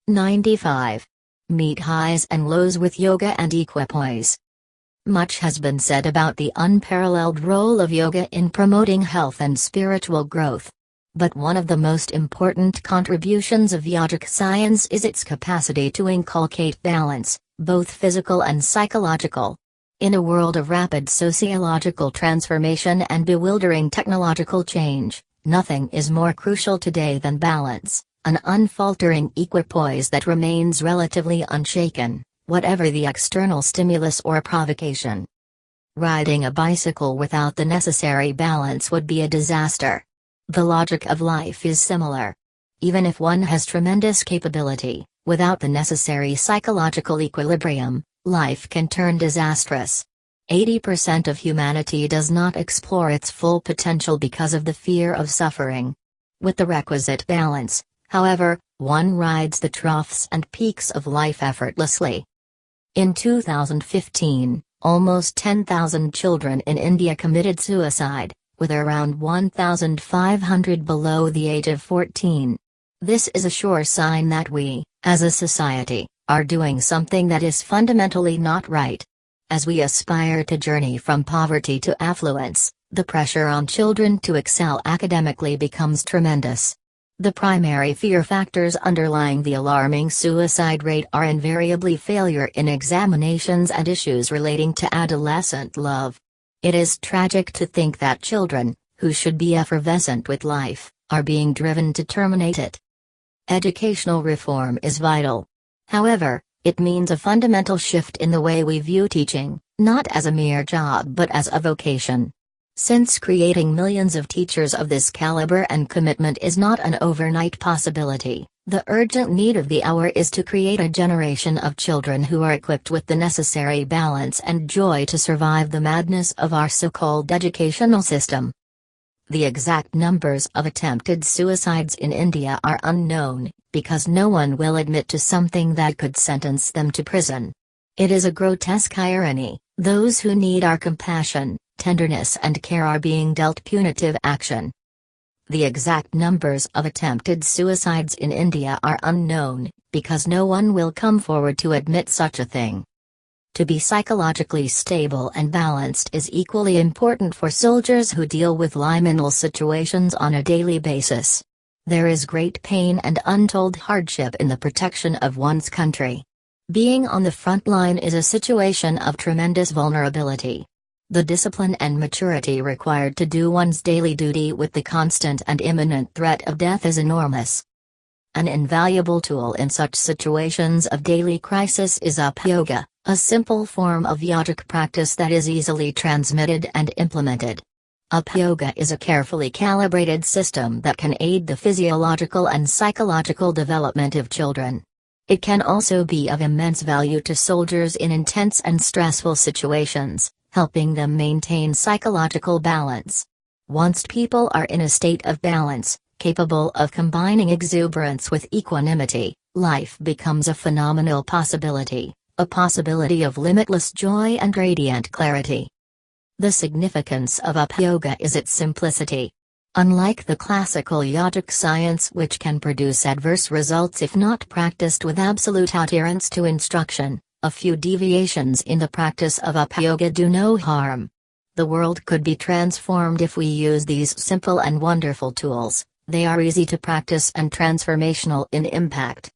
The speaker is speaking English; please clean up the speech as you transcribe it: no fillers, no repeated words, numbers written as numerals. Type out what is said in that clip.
95. Meet highs and lows with yoga and equipoise. Much has been said about the unparalleled role of yoga in promoting health and spiritual growth. But one of the most important contributions of yogic science is its capacity to inculcate balance, both physical and psychological. In a world of rapid sociological transformation and bewildering technological change, nothing is more crucial today than balance, an unfaltering equipoise that remains relatively unshaken, whatever the external stimulus or provocation. Riding a bicycle without the necessary balance would be a disaster. The logic of life is similar. Even if one has tremendous capability, without the necessary psychological equilibrium, life can turn disastrous. 80% of humanity does not explore its full potential because of the fear of suffering. With the requisite balance, however, one rides the troughs and peaks of life effortlessly. In 2015, almost 10,000 children in India committed suicide, with around 1,500 below the age of 14. This is a sure sign that we, as a society, are doing something that is fundamentally not right. As we aspire to journey from poverty to affluence, the pressure on children to excel academically becomes tremendous. The primary fear factors underlying the alarming suicide rate are invariably failure in examinations and issues relating to adolescent love. It is tragic to think that children, who should be effervescent with life, are being driven to terminate it. Educational reform is vital. However, it means a fundamental shift in the way we view teaching, not as a mere job but as a vocation. Since creating millions of teachers of this caliber and commitment is not an overnight possibility, the urgent need of the hour is to create a generation of children who are equipped with the necessary balance and joy to survive the madness of our so-called educational system. The exact numbers of attempted suicides in India are unknown, because no one will admit to something that could sentence them to prison. It is a grotesque irony: those who need our compassion, tenderness and care are being dealt punitive action. The exact numbers of attempted suicides in India are unknown, because no one will come forward to admit such a thing. To be psychologically stable and balanced is equally important for soldiers who deal with liminal situations on a daily basis. There is great pain and untold hardship in the protection of one's country. Being on the front line is a situation of tremendous vulnerability. The discipline and maturity required to do one's daily duty with the constant and imminent threat of death is enormous. An invaluable tool in such situations of daily crisis is up yoga, a simple form of yogic practice that is easily transmitted and implemented. Up yoga is a carefully calibrated system that can aid the physiological and psychological development of children. It can also be of immense value to soldiers in intense and stressful situations, helping them maintain psychological balance. Once people are in a state of balance, capable of combining exuberance with equanimity, life becomes a phenomenal possibility, a possibility of limitless joy and radiant clarity. The significance of up yoga is its simplicity. Unlike the classical yogic science, which can produce adverse results if not practiced with absolute adherence to instruction, a few deviations in the practice of up yoga do no harm. The world could be transformed if we use these simple and wonderful tools. They are easy to practice and transformational in impact.